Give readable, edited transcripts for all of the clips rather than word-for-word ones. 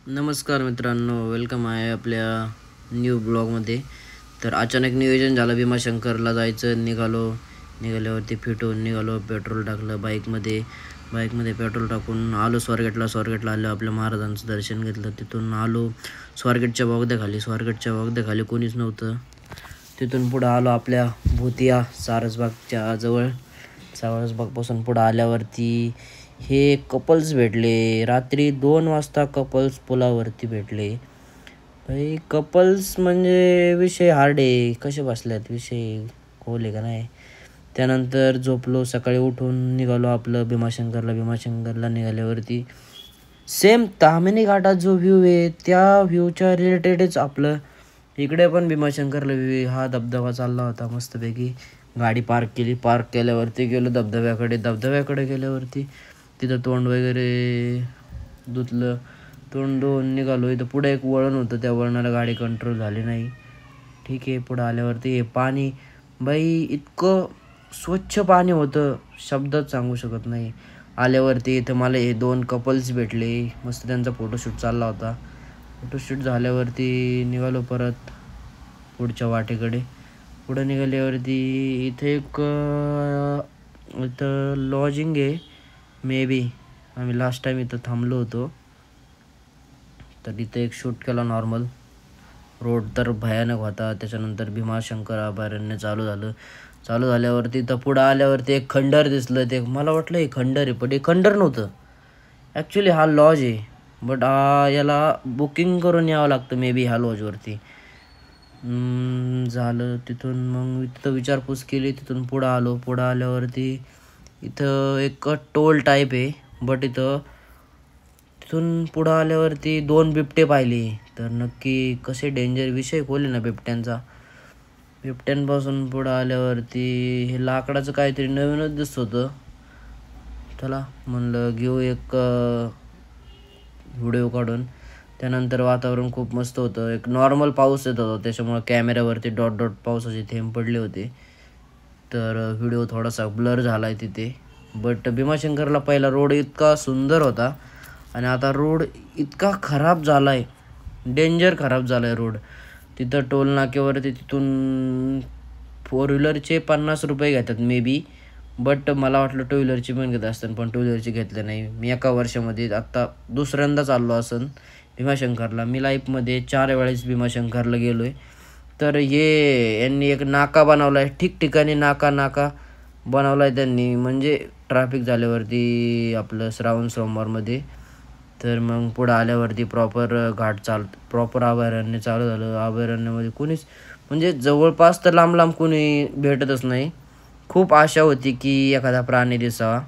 नमस्कार मित्रांनो, वेलकम आहे आपल्या न्यू ब्लॉगमध्ये. तर अचानक नियोजन झालं, भीमाशंकरला जायचं. निघाल्यावरती फिटून निघालो, पेट्रोल टाकलं बाईकमध्ये पेट्रोल टाकून आलो स्वारगेटला आलो. आपल्या महाराजांचं दर्शन घेतलं. तिथून आलो स्वारगेटच्या बोगद्याखाली कोणीच नव्हतं. तिथून पुढं आलो आपल्या भूतिया सारसबागच्या जवळ. सारसबागपासून पुढं आल्यावरती हे कपल्स भेटले. रात्री 2 वाजता कपल्स पुलावरती भेटले. भाई कपल्स म्हणजे विषय हार्ड आहे. कसे बसल्यात, विषय खोल आहे का नाही. त्यानंतर झोपलो. सकाळी उठून निघालो आपलं भीमाशंकरला निघाल्यावरती सेम ताम्हिणी घाटात जो व्ह्यू आहे त्या व्ह्यूच्या रिलेटेडच आपलं इकडे पण भीमाशंकरला व्ह्यू. हा धबधबा चालला होता मस्तपैकी. गाडी पार्क केल्यावरती गेलो धबधब्याकडे गेल्यावरती तिथं तोंड वगैरे धुतलं. तोंड धुवून निघालो. इथं पुढे एक वळण होतं, त्या वळणाला गाडी कंट्रोल झाली नाही. ठीक आहे, पुढं आल्यावरती हे पाणी बाई इतकं स्वच्छ पाणी होतं, शब्दात सांगू शकत नाही. आल्यावरती इथं मला हे 2 कपल्स भेटले. मस्त त्यांचा फोटोशूट चालला होता. फोटोशूट झाल्यावरती निघालो परत पुढच्या वाटेकडे. पुढं निघाल्यावरती इथं लॉजिंग आहे मे बी. आम्ही लास्ट टाईम इथं थांबलो होतो. तर इथं एक शूट केला नॉर्मल. रोड तर भयानक होता. त्याच्यानंतर भीमाशंकर अभयारण्य चालू झाल्यावरती तर पुढं आल्यावरती एक खंडर दिसलं. ते मला वाटलं हे खंडर आहे, पण हे खंडर नव्हतं. ॲक्च्युली हा लॉज आहे, बट याला बुकिंग करून यावं लागतं मे बी ह्या लॉजवरती. झालं तिथून मग तिथं विचारपूस केली. तिथून पुढं आल्यावरती इथं एक टोल टाईप आहे, बट तिथून पुढं आल्यावरती 2 बिबटे पाहिले. तर नक्की कसे डेंजर विषय खोले ना बिबट्यांचा. बिबट्यांपासून पुढं आल्यावरती हे लाकडाचं काहीतरी नवीनच दिसत होतं. चला म्हणलं घेऊ एक व्हिडिओ काढून. त्यानंतर वातावरण खूप मस्त होतं. एक नॉर्मल पाऊस येत होता, त्याच्यामुळे कॅमेऱ्यावरती डॉट पावसाचे थेंब पडले होते. तर व्हिडिओ थोडासा ब्लर झाला आहे तिथे. बट भीमाशंकरला पहिला रोड इतका सुंदर होता आणि आता रोड इतका खराब झाला आहे, डेंजर खराब झाला आहे रोड. तिथं टोल नाक्यावरती तिथून 4 व्हीलरचे 50 रुपये घेतात मे बी. बट मला वाटलं टू व्हीलरची पण घेत असतात, पण टू व्हीलरची घेतले नाही. मी एका वर्षामध्ये आत्ता दुसऱ्यांदा चाललो असन भीमाशंकरला. मी लाईफमध्ये 4 वेळेस भीमाशंकरला गेलो आहे. तर यांनी एक नाका बनवला आहे, ठिकठिकाणी नाका बनवला आहे त्यांनी, म्हणजे ट्रॅफिक झाल्यावरती आपलं श्रावण सोमवारमध्ये. तर मग पुढं आल्यावरती प्रॉपर अभयारण्य चालू झालं. अभयारण्यामध्ये कोणीच म्हणजे जवळपास तर लांब कोणी भेटतच नाही. खूप आशा होती की एखादा प्राणी दिसावा,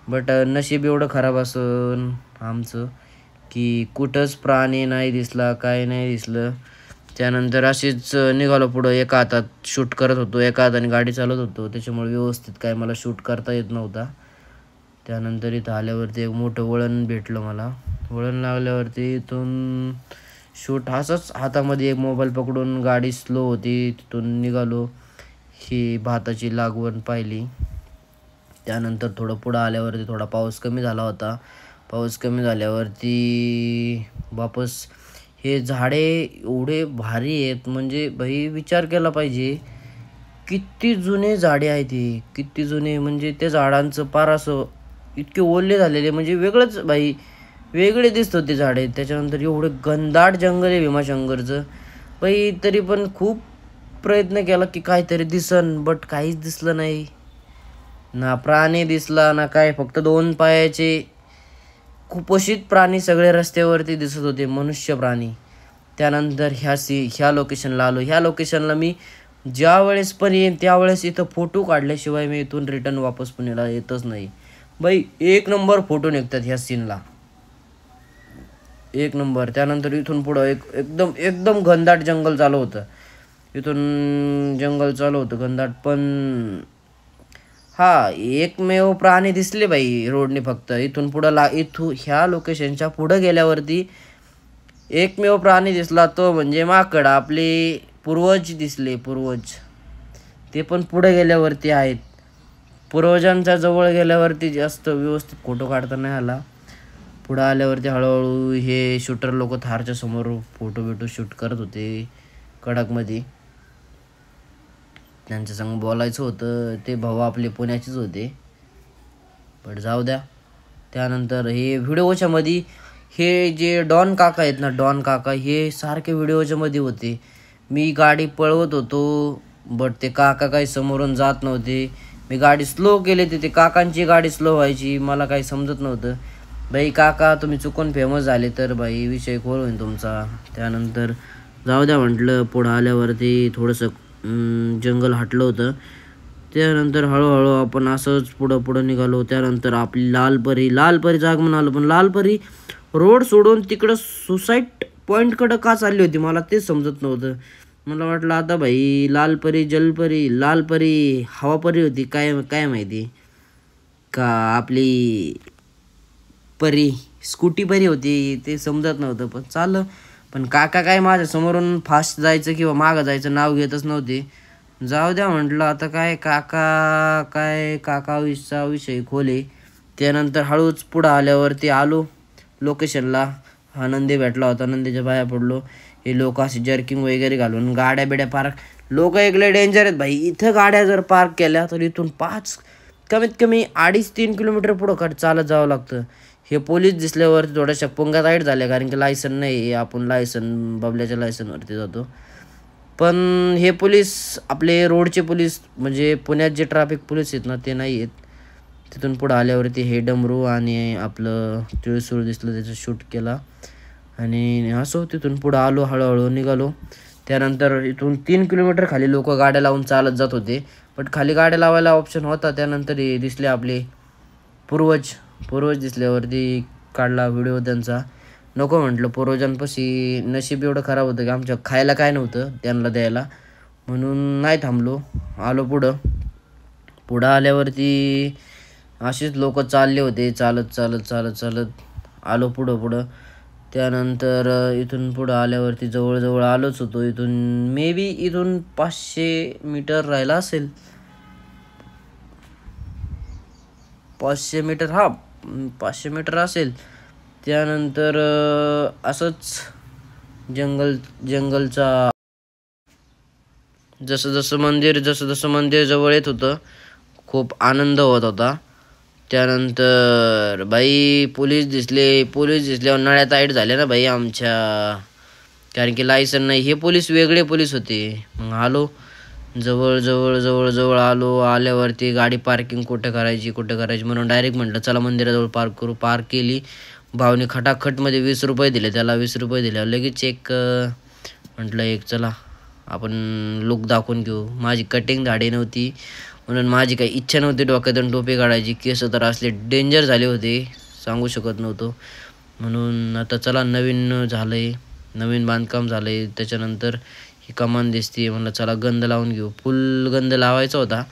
बट नशीब एवढं खराब असून आमचं की कुठंच प्राणी नाही दिसला, काय नाही दिसलं. त्यानंतर अशीच निघालो पुढं. एका हातात शूट करत होतो, एका हाताने गाडी चालवत होतो, त्याच्यामुळे व्यवस्थित काय मला शूट करता येत नव्हता. त्यानंतर इथं आल्यावरती एक मोठं वळण भेटलं मला. वळण लागल्यावरती इथून शूट असंच हातामध्ये एक मोबाईल पकडून गाडी स्लो होती. तिथून निघालो. ही भाताची लागवड पाहिली. त्यानंतर थोडं पुढं आल्यावरती थोडा पाऊस कमी झाला होता. पाऊस कमी झाल्यावरती वापस हे झाडे एवढे भारी आहेत, म्हणजे भाई विचार केला पाहिजे किती जुने झाडे आहेत हे, किती जुने. म्हणजे त्या झाडांचं पार असं इतके ओले झालेले, म्हणजे वेगळंच भाई, वेगळे दिसत होते झाडे. त्याच्यानंतर एवढे घनदाट जंगल आहे भीमाशंकरचं. भाई तरी पण खूप प्रयत्न केला की काहीतरी दिसन, बट काहीच दिसलं नाही. ना प्राणी दिसला ना काय, फक्त 2 पायाचे कुपोषित प्राणी सगळे रस्त्यावरती दिसत होते, मनुष्य प्राणी. त्यानंतर ह्या लोकेशनला आलो. ह्या लोकेशनला मी ज्या वेळेस पण येईन त्यावेळेस इथं फोटो काढल्याशिवाय मी इथून रिटर्न वापस पुण्याला येतच नाही. बाई 1 नंबर फोटो निघतात ह्या सीनला, 1 नंबर. त्यानंतर इथून पुढं एकदम घनदाट जंगल चालू होतं. घनदाट. पण एकमेव प्राणी दिसले बाई रोडने फक्त. इथून पुढं ह्या लोकेशनच्या पुढं गेल्यावरती एकमेव प्राणी दिसला, तो म्हणजे माकड. आपले पूर्वज दिसले, पूर्वज. ते पण पुढे गेल्यावरती आहेत. पूर्वजांच्या जवळ गेल्यावरती जास्त व्यवस्थित फोटो काढता नाही आला. पुढं आल्यावरती हळूहळू हे शूटर लोक थारच्या समोर फोटो शूट करत होते कडकमध्ये. त्यांच्या संग बोलायचं होतं, ते भाऊ आपले पुण्याचेच होते, बट जाऊ द्या. त्यानंतर हे व्हिडिओच्या मध्ये हे जे डॉन काका आहेत ना, डॉन काका हे सारखे व्हिडिओच्या मध्ये होते. मी गाडी पळवत होतो बट ते काका काही समोरून जात नव्हते. मी गाडी स्लो केली ते काकांची गाडी स्लो व्हायची, मला काही समजत नव्हतं. भाई काका तुम्ही चुकून फेमस झाले तर भाई विषय खोल होईल तुमचा. त्यानंतर जाऊ द्या म्हटलं. पुढं आल्यावरती थोडंसं जंगल हटलं होतं. त्यानंतर हळूहळू आपण असंच पुढं निघालो. त्यानंतर आपली लालपरीचं आगमन आलं. पण लालपरी रोड सोडून तिकडं सुसाईड पॉईंटकडं का चालली होती मला तेच समजत नव्हतं. मला वाटलं आता भाई लालपरी जलपरी लालपरी हवापरी होती काय माहिती का आपली परी स्कूटी परी होती ते समजत नव्हतं. पण चाललं. पण काका काय माझ्या समोरून फास्ट जायचं किंवा मागं जायचं नाव घेतच नव्हते. जाऊ द्या म्हटलं आता काय काकाचा विषय खोले. त्यानंतर हळूच पुढं आल्यावरती आलो लोकेशनला. हा नंदी भेटला होता, नंदीच्या बाया पडलो. हे लोक असे जर्किंग वगैरे घालून गाड्या बिड्या पार्क, लोक एकले डेंजर आहेत भाई. इथं गाड्या जर पार्क केल्या तर इथून कमीत कमी 2.5-3 किलोमीटर पुढं चालत जावं लागतं. हे पोलीस दिसल्यावर थोड्याशा पंगा राईट झाल्या, कारण की लायसन नाही, आपण बाबल्याच्या लायसनवरती जातो. पण हे पोलीस आपले रोडचे पोलीस म्हणजे पुण्यात जे ट्रॅफिक पोलीस आहेत ना ते नाही आहेत. तिथून पुढं आल्यावरती हे डमरू आणि आपलं तिळसूळ दिसलं, त्याचं शूट केला आणि असो तिथून पुढं आलो. हळूहळू निघालो. त्यानंतर इथून 3 किलोमीटर खाली लोक गाड्या लावून चालत जात होते, बट खाली गाड्या लावायला ऑप्शन होता. त्यानंतर हे दिसले आपले पूर्वज दिसल्यावरती काढला व्हिडिओ त्यांचा. नको म्हटलं, पूर्वजांपाशी नशीब एवढं खराब होतं की आमच्या खायला काय नव्हतं त्यांना द्यायला, म्हणून नाही थांबलो. आलो पुढं आल्यावरती असेच लोक चालले होते चालत आलो पुढं. त्यानंतर इथून पुढं आल्यावरती जवळ आलोच होतो. इथून मे बी 500 मीटर राहिला असेल, 500 मीटर, हा 500 मीटर असेल. त्यानंतर असंच जंगलचा जसं मंदिर जवळ येत होतं खूप आनंद होत होता. त्यानंतर बाई पोलीस दिसल्यावर नळ्या टाईट झाल्या ना बाई आमच्या, कारण की लायसन नाही. हे पोलीस वेगळे पोलीस होते. मग आलो जवळ आलो. आल्यावरती गाडी पार्किंग कुठं करायची म्हणून डायरेक्ट म्हटलं चला मंदिराजवळ पार्क करू. पार्क केली. भावने खटाखटमध्ये 20 रुपये दिले त्याला. 20 रुपये दिल्यावर लगेच म्हटलं चला आपण लुक दाखवून घेऊ. माझी कटिंग दाढी नव्हती म्हणून माझी काही इच्छा नव्हती डोक्यातून टोपी काढायची. केस तर असले डेंजर झाले होते, सांगू शकत नव्हतो. म्हणून आता चला नवीन बांधकाम झालंय. त्याच्यानंतर ही कमान दिसते, म्हणलं चला गंध लावून घेऊ. फुल गंध लावायचा होता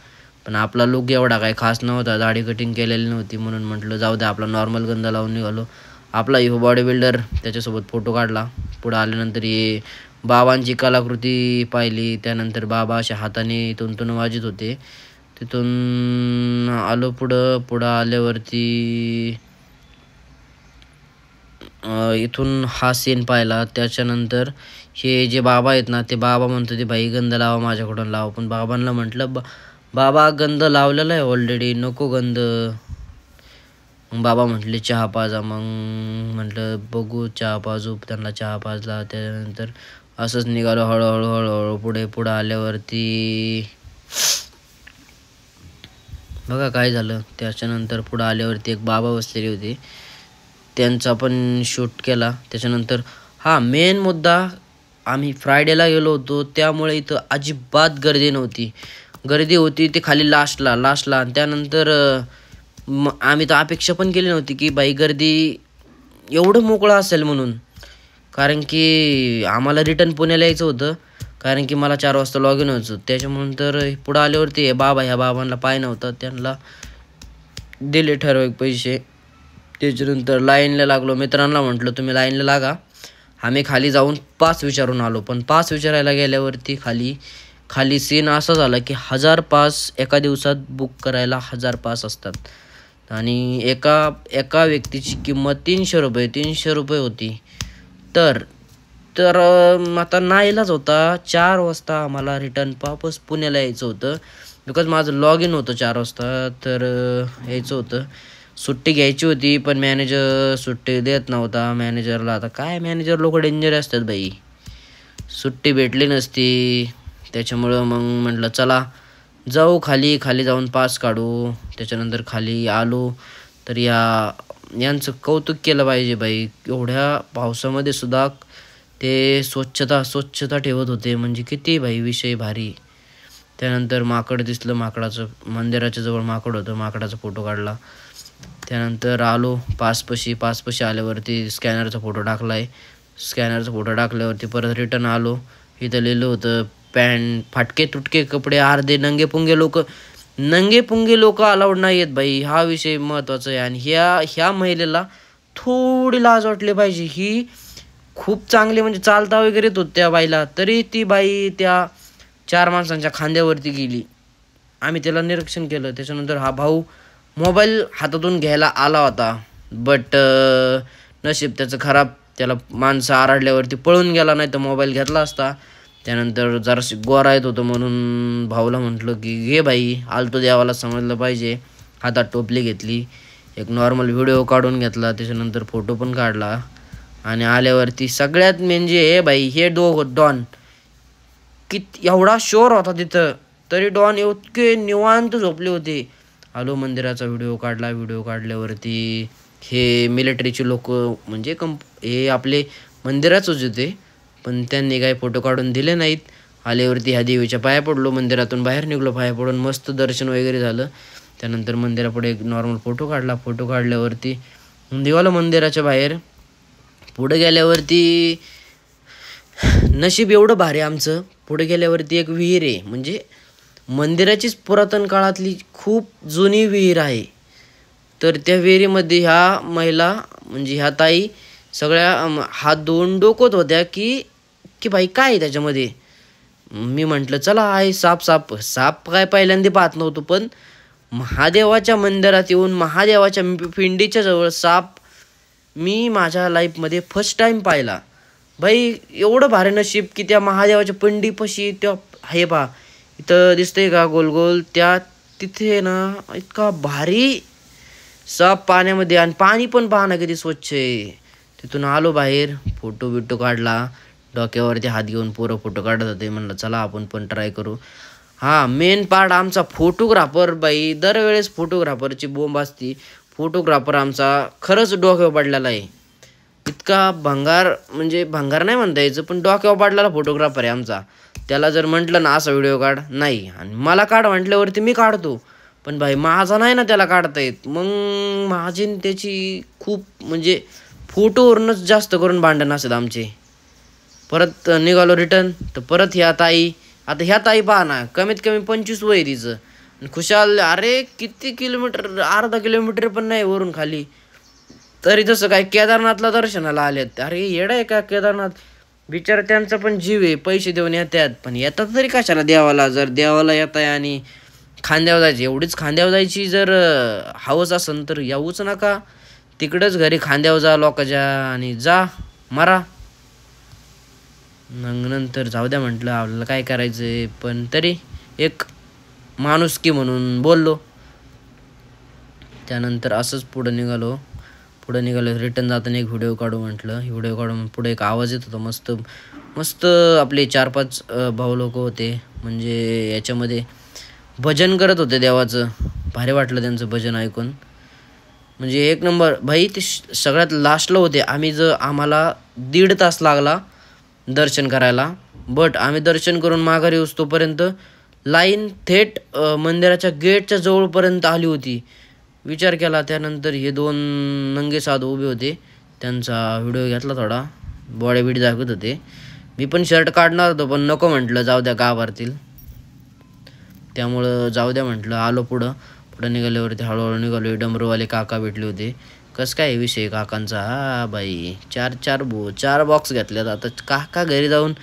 पण आपला लुक एवढा काही खास नव्हता, दाढी कटिंग केलेली नव्हती, म्हणून म्हटलं जाऊ द्या आपला नॉर्मल गंध लावून निघालो. आपला बॉडी बिल्डर त्याच्यासोबत फोटो काढला. पुढं आल्यानंतर हे बाबांची कलाकृती पाहिली. त्यानंतर बाबा अशा हाताने तुंतुन वाजत होते. तिथून आलो पुढं आल्यावरती इथून हा सीन पाहिला. त्याच्यानंतर हे जे बाबा आहेत ना ते बाबा म्हणत होते भाई गंध लावा माझ्याकडून लावा. पण बाबांना म्हटलं बाबा गंध लावलेला आहे ऑलरेडी, नको गंध. मग बाबा म्हटले चहा पाजा. मग म्हटलं बघू चहा पाजू. त्यांना चहा पाजला. त्यानंतर असंच निघालो हळूहळू पुढे आल्यावरती बघा काय झालं. त्याच्यानंतर पुढं आल्यावरती एक बाबा बसलेले होते, त्यांचा पण शूट केला. त्याच्यानंतर हा मेन मुद्दा, आम्ही फ्रायडेला गेलो होतो त्यामुळे इथं अजिबात गर्दी होती ते खाली लास्टला. आणि त्यानंतर आम्ही तर अपेक्षा पण केली नव्हती की बाई गर्दी एवढं मोकळं असेल म्हणून, कारण की आम्हाला रिटर्न पुण्याला यायचं होतं, कारण की मला 4 वाजता लॉग इन व्हायचं. त्याच्यामुळे तर पुढं आल्यावरती ह्या बाबांना पाय नव्हता, त्यांना दिले ठराविक पैसे. त्याच्यानंतर लाईनला लागलो. मित्रांना म्हटलं तुम्ही लाईनला लागा, आम्ही खाली जाऊन पास विचारून आलो. पण पास विचारायला गेल्यावरती खाली सीन असा झाला की 1000 पास एका दिवसात बुक करायला 1000 पास असतात. आणि एका एका व्यक्तीची किंमत 300 रुपये होती. तर तर आता नाईलाज होता. 4 वाजता आम्हाला रिटर्न वापस पुण्याला यायचं होतं. बिकॉज माझं लॉग इन होतं 4 वाजता. तर यायचं होतं. सुट्टी घ्यायची होती पण मॅनेजर सुट्टी देत नव्हता. मॅनेजरला आता काय, मॅनेजर लोक डेंजर असतात बाई. सुट्टी भेटली नसती. त्याच्यामुळं मग म्हटलं चला जाऊ खाली जाऊन पास काढू. त्याच्यानंतर खाली आलो तर यांचं कौतुक केलं पाहिजे बाई. एवढ्या पावसामध्ये सुद्धा ते स्वच्छता ठेवत होते. म्हणजे किती बाई विषय भारी. त्यानंतर माकड दिसलं, माकडाचं मंदिराच्या जवळ माकड होतं, माकडाचा फोटो काढला. त्यानंतर आलो पासपाशी आल्यावरती स्कॅनरचा फोटो टाकल्यावरती परत रिटर्न आलो. इथं लिहिलं होतं पॅन्ट फाटके तुटके कपडे अर्धे नंगे पुंगे लोक अलाउड नाही आहेत बाई. हा विषय महत्त्वाचा आहे. आणि ह्या महिलेला थोडी लाज वाटली पाहिजे. ही खूप चांगली म्हणजे चालता वगैरे येत होती त्या बाईला, तरी ती बाई त्या 4 माणसांच्या खांद्यावरती गेली. आम्ही त्याला निरीक्षण केलं. त्याच्यानंतर हा भाऊ मोबाईल हातातून घ्यायला आला होता, बट नशीब त्याचं खराब. त्याला माणसं आरडल्यावरती पळून गेला, नाही तर मोबाईल घेतला असता. त्यानंतर जराशी गोरा येत होतं म्हणून भाऊला म्हटलं की घे बाई, आलतो देवाला समजलं पाहिजे. हातात टोपली घेतली, एक नॉर्मल व्हिडिओ काढून घेतला, त्याच्यानंतर फोटो पण काढला. आणि आल्यावरती सगळ्यात म्हणजे हे बाई, हे डॉन एवढा शोर होता तिथं, तरी डॉन इतके निवांत झोपले होते. आलो मंदिराचा व्हिडिओ काढल्यावरती हे मिलिटरीचे लोक म्हणजे हे आपले मंदिराचंच होते, पण त्यांनी काही फोटो काढून दिले नाहीत. आल्यावरती ह्या देवीच्या पाया पडलो, मंदिरातून बाहेर निघलो. पाया पडून मस्त दर्शन वगैरे झालं. त्यानंतर मंदिरापुढे एक नॉर्मल फोटो काढल्यावरती निघालो मंदिराच्या बाहेर. पुढे गेल्यावरती नशीब एवढं भारी आमचं, पुढे गेल्यावरती एक विहीर आहे. म्हणजे मंदिराचीच पुरातन काळातली खूप जुनी विहीर आहे. तर त्या विहिरीमध्ये ह्या महिला म्हणजे ह्या ताई सगळ्या हात धुवून डोकत होत्या की बाई काय त्याच्यामध्ये. मी म्हटलं चला आहे साप काय पहिल्यांदा पाहत नव्हतो, पण महादेवाच्या मंदिरात येऊन महादेवाच्या पिंडीच्या जवळ साप मी माझ्या लाईफमध्ये फर्स्ट टाईम पाहिला. बाई एवढं भारी नशीब की त्या महादेवाच्या पिंडीपाशी त्या हे पहा इथं दिसतंय का गोल गोल, तिथे ना इतका भारी साप पाण्यामध्ये, आणि पाणी पण पहा ना किती स्वच्छ आहे. तिथून आलो बाहेर, फोटो काढला. डोक्यावरती हात घेऊन पोरं फोटो काढत होते. म्हणलं चला आपण पण ट्राय करू. हा मेन पार्ट आमचा फोटोग्राफर बाई, दरवेळेस फोटोग्राफरची बोंब असती. फोटोग्राफर आमचा खरंच डोक्यावर पडलेला आहे. इतका भंगार म्हणजे भंगार नाही म्हणता यायचं, पण डोक्यावर पडलेला फोटोग्राफर आहे आमचा. त्याला जर म्हटलं ना असा व्हिडिओ काढ, नाही, आणि मला काढ म्हटल्यावरती मी काढतो, पण भाई माझा नाही ना त्याला काढता येत. मग माझी त्याची खूप म्हणजे फोटोवरूनच जास्त करून भांडण असतात आमचे. परत निघालो रिटर्न, तर परत ह्या ताई पहा ना, कमीत कमी 25 वय तिचं, खुशाल अरे किती किलोमीटर, अर्धा किलोमीटर पण नाही वरून खाली, तरी जसं काय केदारनाथला दर्शनाला आलेत. अरे येडा आहे का केदारनाथ, बिचार त्यांचा पण जीव आहे, पैसे देऊन येतात, पण येतात तरी कशाला देवाला. जर देवाला येत आहे आणि खांद्यावर जायची, एवढीच खांद्यावर जायची जर हवस असेल तर येऊच नका, तिकडंच घरी खांद्यावर जा लोकांच्या आणि जा मारा. मग नंतर जाऊ द्या म्हटलं, आपल्याला काय करायचं, पण तरी एक माणुसकी म्हणून बोललो. त्यानंतर असंच पुढं निघालो रिटर्न जाताना एक व्हिडिओ काढू म्हटलं. व्हिडिओ काढून पुढे एक आवाज येत होता, मस्त आपले 4-5 भाऊ लोक होते, म्हणजे याच्यामध्ये भजन करत होते देवाचं. भारी वाटलं त्यांचं भजन ऐकून, म्हणजे एक नंबर. भाई ते सगळ्यात लास्टला होते. आम्हाला 1.5 तास लागला दर्शन करायला, बट आम्ही दर्शन करून माघारी येऊस तोपर्यंत लाईन थेट मंदिराच्या गेटच्या जवळपर्यंत आली होती. विचार केला. त्यानंतर हे 2 नंगे साधू उभे होते, त्यांचा व्हिडिओ घेतला, थोडा बॉडी बीडी दाखवत होते. मी पण शर्ट काढणार होतो, पण नको म्हटलं, जाऊ द्या गाभारतील, त्यामुळं जाऊ द्या म्हटलं. आलो पुढं निघाल्यावरती हळूहळू निघालो. डमरूवाले काका भेटले होते. कसं काय विषय काकांचा, हा बाई 4 बॉक्स घेतल्यात. आता काका घरी जाऊन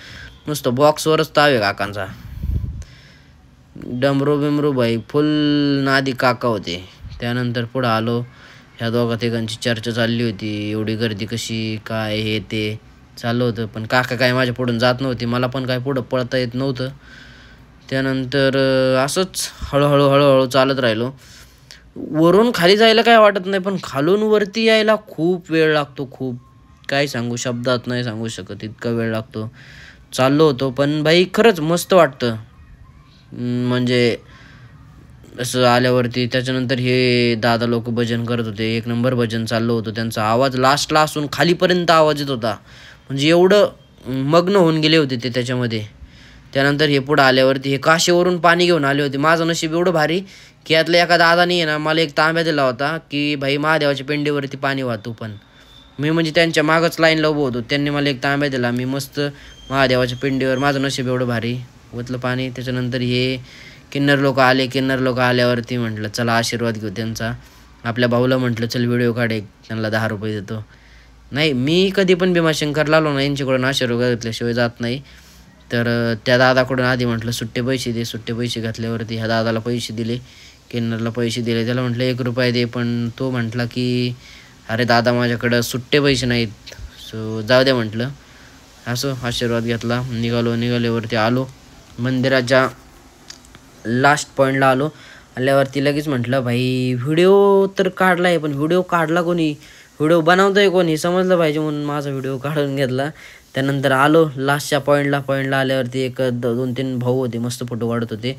नुसतं बॉक्सवरच ताव आहे काकांचा. डमरू बिमरू बाई फुल नादी काका होते. त्यानंतर पुढं आलो. ह्या दोघा तिघांची चर्चा चालली होती, एवढी गर्दी कशी काय हे ते चाललं होतं. पण काका काय माझ्या पुढून जात नव्हती, मला पण काय पुढं पळता येत नव्हतं. त्यानंतर असंच हळूहळू चालत राहिलो. वरून खाली जायला काय वाटत नाही, पण खालून वरती यायला खूप वेळ लागतो. खूप काय सांगू, शब्दात नाही सांगू शकत, इतका वेळ लागतो. चाललो होतो पण भाई खरंच मस्त वाटतं. म्हणजे असं आल्यावरती. त्याच्यानंतर हे दादा लोक भजन करत होते, एक नंबर भजन चाललं होतं. त्यांचा आवाज लास्टला असून खालीपर्यंत आवाज येत होता, म्हणजे एवढं मग्न होऊन गेले होते ते त्याच्यामध्ये. त्यानंतर हे पुढं आल्यावरती हे काशेवरून पाणी घेऊन आले होते. माझं नशीब एवढं भारी की यातल्या एका दादानी आहे ना मला एक तांब्या दिला होता की भाई महादेवाच्या पिंडीवरती पाणी वाहतो. पण मी म्हणजे त्यांच्या मागच लाईनला उभं होतो, त्यांनी मला एक तांब्या दिला. मी मस्त महादेवाच्या पिंडीवर, माझं नशीब एवढं भारी, ओतलं पाणी. त्याच्यानंतर हे किन्नर लोक आल्यावरती म्हटलं चला आशीर्वाद घेऊ त्यांचा. आपल्या भाऊला म्हटलं चल व्हिडिओ काढ एक, त्यांना 10 रुपये देतो. नाही, मी कधी पण भीमाशंकरला आलो ना यांच्याकडून आशीर्वाद घेतल्याशिवाय जात नाही. तर त्या दादाकडून आधी म्हटलं सुट्टे पैसे दे. सुट्टे पैसे घातल्यावरती ह्या दादाला पैसे दिले, किन्नरला पैसे दिले. त्याला म्हटलं 1 रुपया दे, पण तो म्हटला की अरे दादा माझ्याकडं सुट्टे पैसे नाहीत, सो जाऊ द्या म्हटलं. असं आशीर्वाद घेतला. निघाल्यावरती आलो मंदिराच्या लास्ट पॉईंटला आल्यावरती लगेच म्हटलं भाई व्हिडिओ तर काढला आहे, पण व्हिडिओ काढला कोणी, व्हिडिओ बनवतो आहे कोणी, समजलं पाहिजे म्हणून माझा व्हिडिओ काढून घेतला. त्यानंतर आलो लास्टच्या पॉईंटला आल्यावरती एक 2-3 भाऊ होते, मस्त फोटो काढत होते.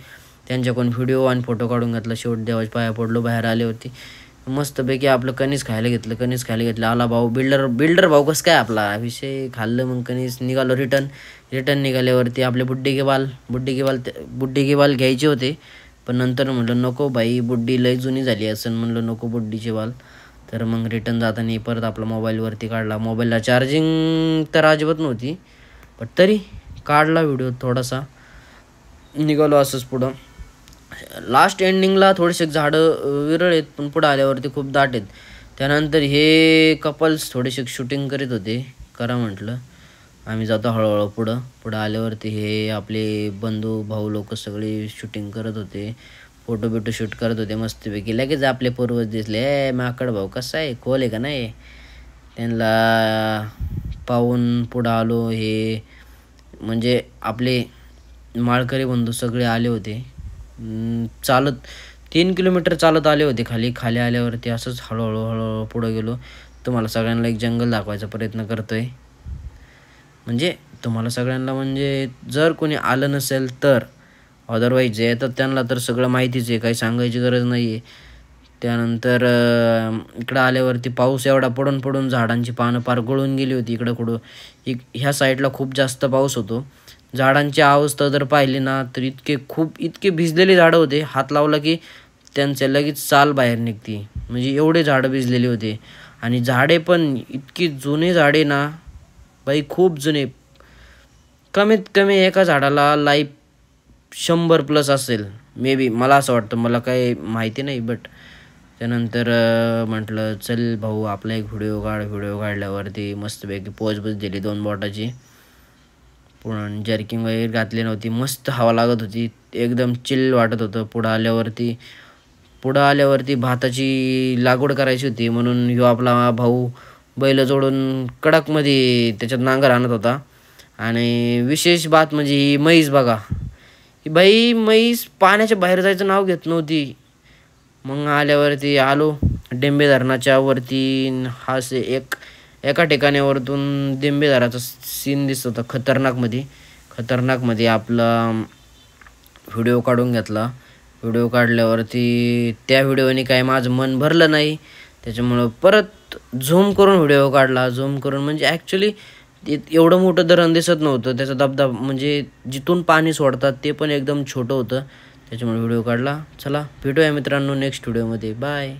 त्यांच्याकडून व्हिडिओ आणि फोटो काढून घेतला. शेवट देवाच्या पाया पडलो. बाहेर आल्यावरती मस्तपैकी आपलं कणीस खायला घेतलं. आला भाऊ बिल्डर भाऊ, कसं काय आपला विषय, खाल्लं मग कणीस. निघालो रिटर्न निघाल्यावरती आपले बुड्डी के बाल घ्यायचे होते, पण नंतर म्हटलं नको भाई, बुड्डी लय जुनी झाली असं, म्हणलं नको बुड्डीचे बाल. तर मग रिटर्न जाताना परत आपला मोबाईलवरती काढला. मोबाईलला चार्जिंग तर अजिबात नव्हती, पण तरी काढला व्हिडिओ थोडासा. निघालो असंच पुढं. लास्ट एंडिंगला थोडेसे झाडं विरळ आहेत, पण पुढं आल्यावरती खूप दाट आहेत. त्यानंतर हे कपल्स थोडेसे शूटिंग करीत होते, करा म्हटलं. आम्ही जातो हळूहळू पुढं आल्यावरती हे आपले बंधू भाऊ लोक सगळे शूटिंग करत होते, फोटो शूट करत होते मस्तपैकी. लगेच आपले पूर्वज दिसले, माकड भाऊ कसा आहे, खोल आहे का नाही. त्यांना पाहून पुढं आलो. हे म्हणजे आपले माळकरी बंधू सगळे आले होते. चालत 3 किलोमीटर चालत आले होते. खाली आल्यावरती असंच हळूहळू पुढं गेलो. तुम्हाला सगळ्यांना एक जंगल दाखवायचा प्रयत्न करतोय, म्हणजे तुम्हाला सगळ्यांना, म्हणजे जर कोणी आलं नसेल तर, अदरवाईज जे येतात त्यांना तर सगळं माहितीच आहे, काही सांगायची गरज नाही आहे. त्यानंतर इकडं आल्यावरती पाऊस एवढा पडून झाडांची पानं पार गळून गेली होती. ह्या साईडला खूप जास्त पाऊस होतो. झाडांची अवस्था जर पाहिली ना तर इतके भिजलेले झाडं होते, हात लावला की त्यांचे लगेच साल बाहेर निघते, म्हणजे एवढे झाडं भिजलेले होते. आणि झाडे पण इतकी जुने झाडे ना बाई, खूप जुने. कमीत कमी एका झाडाला लाईफ 100+ असेल मे बी, मला असं वाटतं, मला काही माहिती नाही. बट त्यानंतर म्हटलं चल भाऊ आपला एक व्हिडिओ काढल्यावरती मस्तपैकी पोज दिली 2 बोटाची. पुन्हा जर्किंग वगैरे घातली नव्हती, मस्त हवा लागत होती, एकदम चिल वाटत होतं. पुढं आल्यावरती भाताची लागवड करायची होती, म्हणून ह्यो आपला भाऊ बैल जोडून कडकमध्ये त्याच्यात नांगर आणत होता. आणि विशेष बात म्हणजे ही म्हैस बघा, ही बाई म्हैस पाण्याच्या बाहेर जायचं नाव घेत नव्हती. मग आल्यावरती आलो डेंबे धरणाच्या वरती. एका ठिकाणावरतून डेंबे धरणाचा सीन दिसत होता खतरनाकमध्ये आपला व्हिडिओ काढून घेतला. व्हिडिओ काढल्यावरती त्या व्हिडिओने काय माझं मन भरलं नाही, त्याच्यामुळं परत झूम करून व्हिडिओ काढला. झूम करून म्हणजे ॲक्च्युली एवढं मोठं धरण दिसत नव्हतं, त्याचा धबधबा म्हणजे जिथून पाणी सोडतात ते पण एकदम छोटं होतं, त्याच्यामुळे व्हिडिओ काढला. चला भेटूया मित्रांनो नेक्स्ट व्हिडिओमध्ये, बाय.